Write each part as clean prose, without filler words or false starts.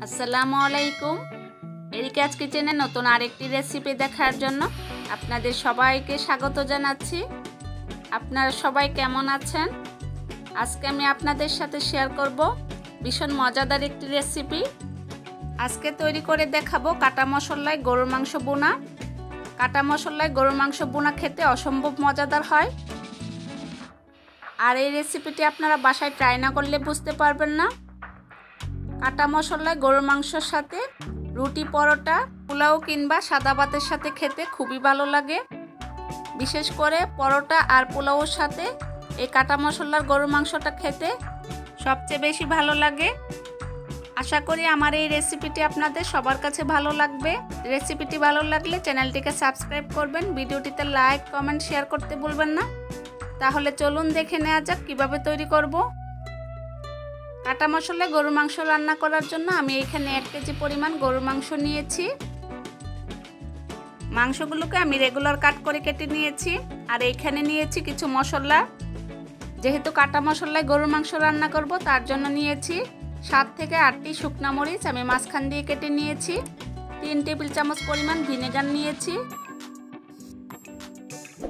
আসসালামু আলাইকুম। এরিকাজ কিচেনে নতুন আরেকটি রেসিপি দেখার জন্য আপনাদের সবাইকে স্বাগত জানাচ্ছি। আপনারা সবাই কেমন আছেন? আজকে আমি আপনাদের সাথে শেয়ার করব ভীষণ মজাদার একটি রেসিপি। আজকে তৈরি করে দেখাবো কাটা মশলায় গরুর মাংস বোনা। কাটা মশলায় গরুর মাংস বোনা খেতে অসম্ভব মজাদার হয়। আর এই রেসিপিটি আপনারা বাসায় ট্রাই না করলে বুঝতে পারবেন না। কাটা মশলায় গরুর মাংসের সাথে রুটি, পরোটা, পোলাও কিংবা সাদা ভাতের সাথে খেতে খুবই ভালো লাগে। বিশেষ করে পরোটা আর পোলাওর সাথে এই কাটা মশলার গরুর মাংসটা খেতে সবচেয়ে বেশি ভালো লাগে। আশা করি আমার এই রেসিপিটি আপনাদের সবার কাছে ভালো লাগবে। রেসিপিটি ভালো লাগলে চ্যানেলটিকে সাবস্ক্রাইব করবেন, ভিডিওটিতে লাইক, কমেন্ট, শেয়ার করতে ভুলবেন না। তাহলে চলুন দেখে নেওয়া যাক কিভাবে তৈরি করব। কাটা মশলায় গরুর মাংস রান্না করার জন্য আমি এখানে 1 কেজি পরিমাণ গরুর মাংস নিয়েছি। মাংসগুলোকে আমি রেগুলার কাট করে কেটে নিয়েছি। আর এইখানে নিয়েছি কিছু মশলা। যেহেতু কাটা মশলায় গরুর মাংস রান্না করব তার জন্য নিয়েছি 7 থেকে 8টি শুকনা মরিচ আমি মাঝখান দিয়ে কেটে নিয়েছি। 3 টেবিল চামচ পরিমাণ ভিনেগার নিয়েছি।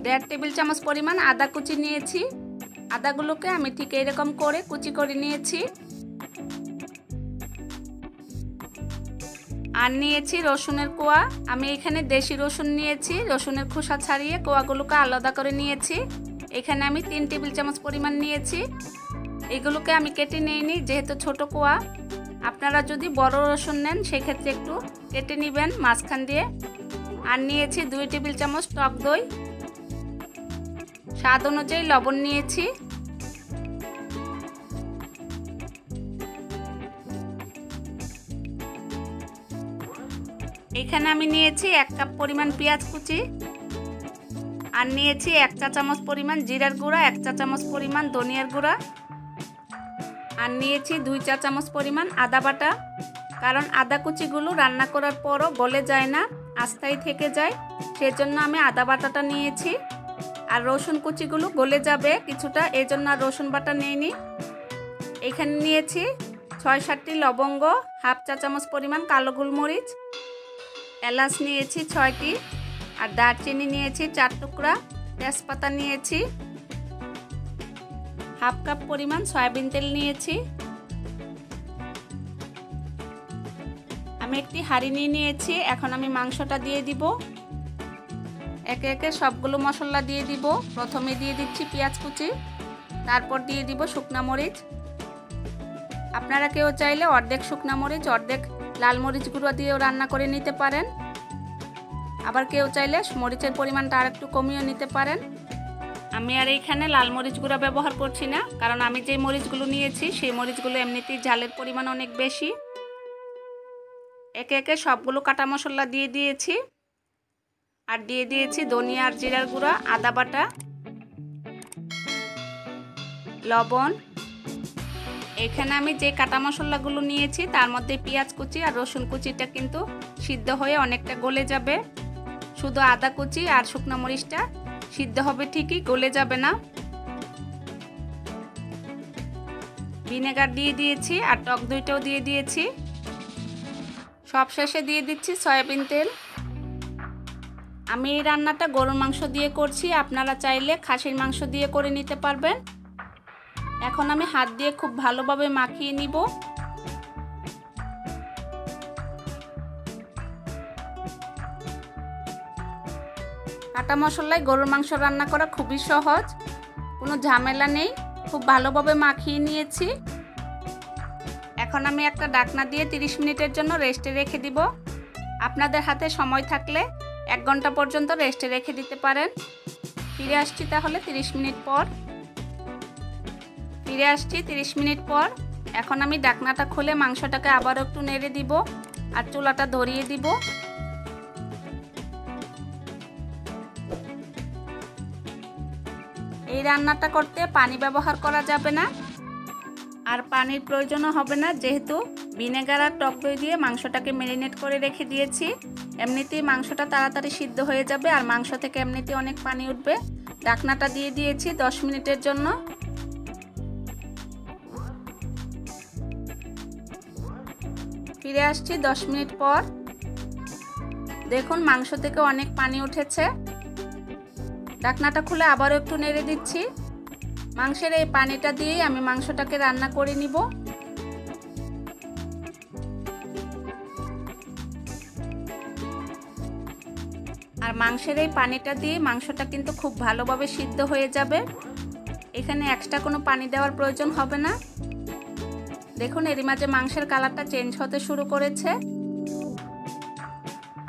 1.5 টেবিল চামচ পরিমাণ আদা কুচি নিয়েছি। আদাগুলোকে আমি ঠিক এরকম করে কুচি করে নিয়েছি। আর নিয়েছি রসুনের কোয়া। আমি এখানে দেশি রসুন নিয়েছি। রসুনের খোসা ছাড়িয়ে কোয়াগুলোকে আলাদা করে নিয়েছি। এখানে আমি 3 টেবিল চামচ পরিমাণ নিয়েছি। এগুলোকে আমি কেটে নিইনি যেহেতু ছোট কোয়া। আপনারা যদি বড় রসুন নেন সেক্ষেত্রে একটু কেটে নেবেন মাঝখান দিয়ে। আর নিয়েছি 2 টেবিল চামচ টক দই। স্বাদ অনুযায়ী লবণ নিয়েছি। এখানে আমি নিয়েছি 1 কাপ পরিমাণ পেঁয়াজ কুচি। আর নিয়েছি 1 চা চামচ পরিমাণ জিরার গুঁড়া, 1 চা চামচ পরিমাণ ধনিয়ার গুঁড়া। আর নিয়েছি 2 চা চামচ পরিমাণ আদা বাটা। কারণ আদা কুচিগুলো রান্না করার পরও গলে যায় না, আস্থায় থেকে যায়, সেজন্য আমি আদা বাটাটা নিয়েছি। আর রসুন কুচিগুলো গলে যাবে কিছুটা, এজন্য আর রসুন বাটা নিইনি। এখানে নিয়েছি 6-7টি লবঙ্গ, হাফ চা চামচ পরিমাণ কালো গোলমরিচ, এলাচ নিয়েছি 6টি, আর দারচিনি নিয়েছি 4 টুকরা, তেজপাতা নিয়েছি, হাফ কাপ পরিমাণ সয়াবিন তেল নিয়েছি। আমি একটি হাঁড়ি নিয়েছি। এখন আমি মাংসটা দিয়ে দিব। একে একে সবগুলো মশলা দিয়ে দিব। প্রথমে দিয়ে দিচ্ছি পেঁয়াজ কুচি, তারপর দিয়ে দিব শুকনা মরিচ। আপনারা কেউ চাইলে অর্ধেক শুকনা মরিচ অর্ধেক লাল মরিচ গুঁড়ো দিয়েও রান্না করে নিতে পারেন। আবার কেউ চাইলে মরিচের পরিমাণটা আর একটু কমিয়ে নিতে পারেন। আমি আর এইখানে লাল মরিচ গুঁড়া ব্যবহার করছি না, কারণ আমি যে মরিচগুলো নিয়েছি সেই মরিচগুলো এমনিতেই ঝালের পরিমাণ অনেক বেশি। একে একে সবগুলো কাটা মশলা দিয়ে দিয়েছি। আর দিয়ে দিয়েছি ধনিয়া আর জিরার গুঁড়া, আদা বাটা, লবণ। এখানে আমি যে কাটা মশলাগুলো নিয়েছি তার মধ্যে পেঁয়াজ কুচি আর রসুন কুচিটা কিন্তু সিদ্ধ হয়ে অনেকটা গলে যাবে। শুধু আদা কুচি আর শুকনো মরিচটা সিদ্ধ হবে ঠিকই, গলে যাবে না। ভিনেগার দিয়ে দিয়েছি আর টক দইটাও দিয়ে দিয়েছি। সবশেষে দিয়ে দিচ্ছি সয়াবিন তেল। আমি এই রান্নাটা গরুর মাংস দিয়ে করছি, আপনারা চাইলে খাসির মাংস দিয়ে করে নিতে পারবেন। এখন আমি হাত দিয়ে খুব ভালোভাবে মাখিয়ে নিব। কাটা মশলায় গরুর মাংস রান্না করা খুবই সহজ, কোনো ঝামেলা নেই। খুব ভালোভাবে মাখিয়ে নিয়েছি। এখন আমি একটা ঢাকনা দিয়ে 30 মিনিটের জন্য রেস্টে রেখে দিব। আপনাদের হাতে সময় থাকলে 1 ঘন্টা পর্যন্ত রেস্টে রেখে দিতে পারেন। ফিরে আসছি তাহলে 30 মিনিট পর। ফিরে আসছি 30 মিনিট পর। এখন আমি ঢাকনাটা খুলে মাংসটাকে আবার একটু নেড়ে দিব আর চুলাটা ধরিয়ে দিব। এই রান্নাটা করতে পানি ব্যবহার করা যাবে না, আর পানির প্রয়োজনও হবে না, যেহেতু ভিনেগার আর টক দই দিয়ে মাংসটাকে ম্যারিনেট করে রেখে দিয়েছি। এমনিতেই মাংসটা তাড়াতাড়ি সিদ্ধ হয়ে যাবে, আর মাংস থেকে এমনিতেই অনেক পানি উঠবে। ঢাকনাটা দিয়ে দিয়েছি 10 মিনিটের জন্য। ফিরে আসছি 10 মিনিট পর। দেখুন মাংস থেকে অনেক পানি উঠেছে। ঢাকনাটা খুলে আবারও একটু নেড়ে দিচ্ছি। মাংসের এই পানিটা দিয়েই আমি মাংসটাকে রান্না করে নিব। আর মাংসের এই পানিটা দিয়ে মাংসটা কিন্তু খুব ভালোভাবে সিদ্ধ হয়ে যাবে। এখানে এক্সট্রা কোনো পানি দেওয়ার প্রয়োজন হবে না। দেখুন এরই মাঝে মাংসের কালারটা চেঞ্জ হতে শুরু করেছে।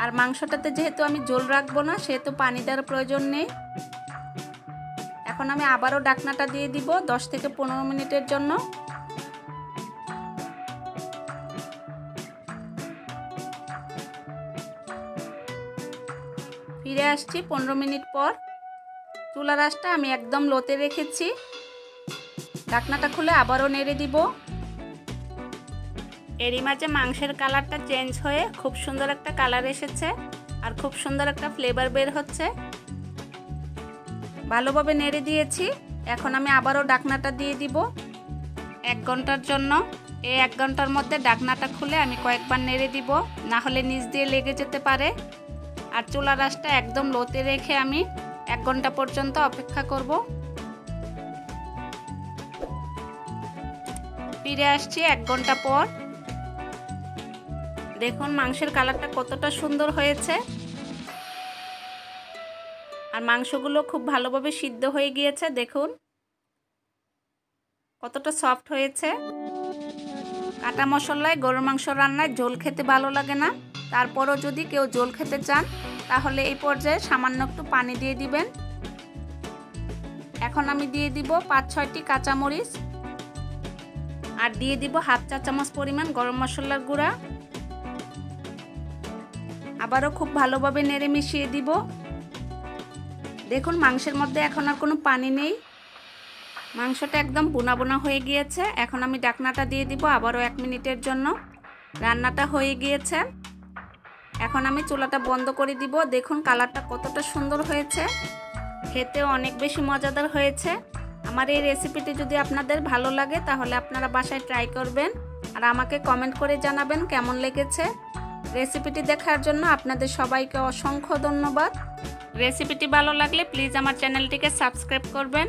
আর মাংসটাতে যেহেতু আমি ঝোল রাখবো না, সেহেতু পানি দেওয়ার প্রয়োজন নেই। এখন আমি আবারও ঢাকনাটা দিয়ে দিব 10 থেকে 15 মিনিটের জন্য। ফিরে আসছি 15 মিনিট পর। চুলার আঁচটা আমি একদম লোতে রেখেছি। ঢাকনাটা খুলে আবারও নেড়ে দিব। এরই মাঝে মাংসের কালারটা চেঞ্জ হয়ে খুব সুন্দর একটা কালার এসেছে আর খুব সুন্দর একটা ফ্লেভার বের হচ্ছে। ভালোভাবে নেড়ে দিয়েছি। এখন আমি আবারও ঢাকনাটা দিয়ে দিব 1 ঘন্টার জন্য। এই 1 ঘন্টার মধ্যে ঢাকনাটা খুলে আমি কয়েকবার নেড়ে দিব, না হলে নিচ দিয়ে লেগে যেতে পারে। আর চুলার আঁচটা একদম লোতে রেখে আমি 1 ঘন্টা পর্যন্ত অপেক্ষা করব। ফিরে আসছি 1 ঘন্টা পর। দেখুন মাংসের কালারটা কতটা সুন্দর হয়েছে আর মাংসগুলো খুব ভালোভাবে সিদ্ধ হয়ে গিয়েছে। দেখুন কতটা সফট হয়েছে। কাটা মশলায় গরুর মাংস রান্নায় ঝোল খেতে ভালো লাগে না, তারপরও যদি কেউ ঝোল খেতে চান তাহলে এই পর্যায়ে সামান্য একটু পানি দিয়ে দিবেন। এখন আমি দিয়ে দিব 5-6টি কাঁচামরিচ আর দিয়ে দিব 1/2 চা চামচ পরিমাণ গরম মশলার গুঁড়া। আবারও খুব ভালোভাবে নেড়ে মিশিয়ে দিব। দেখুন মাংসের মধ্যে এখন আর কোনো পানি নেই। মাংসটা একদম বোনা বোনা হয়ে গিয়েছে। এখন আমি ঢাকনাটা দিয়ে দিব আবারও 1 মিনিটের জন্য। রান্নাটা হয়ে গিয়েছে। এখন আমি চুলাটা বন্ধ করে দিব। দেখুন কালারটা কতটা সুন্দর হয়েছে, খেতেও অনেক বেশি মজাদার হয়েছে। আমার এই রেসিপিটি যদি আপনাদের ভালো লাগে তাহলে আপনারা বাসায় ট্রাই করবেন আর আমাকে কমেন্ট করে জানাবেন কেমন লেগেছে। রেসিপিটি দেখার জন্য আপনাদের সবাইকে অসংখ্য ধন্যবাদ। রেসিপিটি ভালো লাগলে প্লিজ আমার চ্যানেলটিকে সাবস্ক্রাইব করবেন।